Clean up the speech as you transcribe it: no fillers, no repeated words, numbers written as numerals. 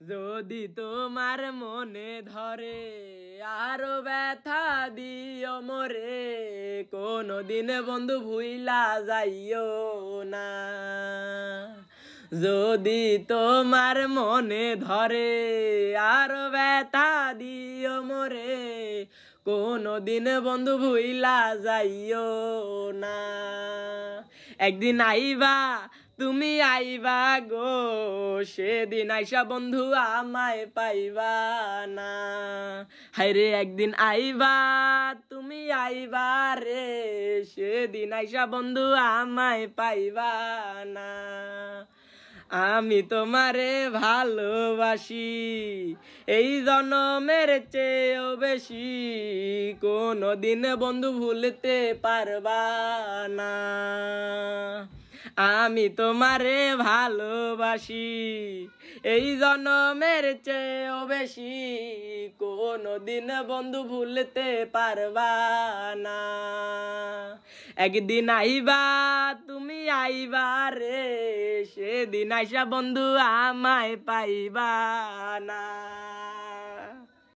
যদি তোমার মনে ধরে আরো ব্যথা দিও মোরে, কোনদিন বন্ধু ভুইলা যাইও না। যদি তোমার মনে ধরে আরো ব্যথা দিও মোরে, কোনদিন বন্ধু ভুইলা যাইও না। একদিন আইবা তুমি আইবা গো, সেদিন আইসা বন্ধু আমায় পাইবা না। হায়রে একদিন আইবা তুমি আইবা রে, সেদিন আইসা বন্ধু আমায় পাইবা না। আমি তোমারে ভালোবাসি এই জনমের চেয়েও বেশি, কোনদিন বন্ধু ভুলতে পারবা না। আমি তোমারে ভালোবাসি এই জনমের চেয়েও বেশি, কোনদিন বন্ধু ভুলতে পারবা না। একদিন আইবা তুমি আইবা রে, সেদিন আইসা বন্ধু আমায় পাইবা না।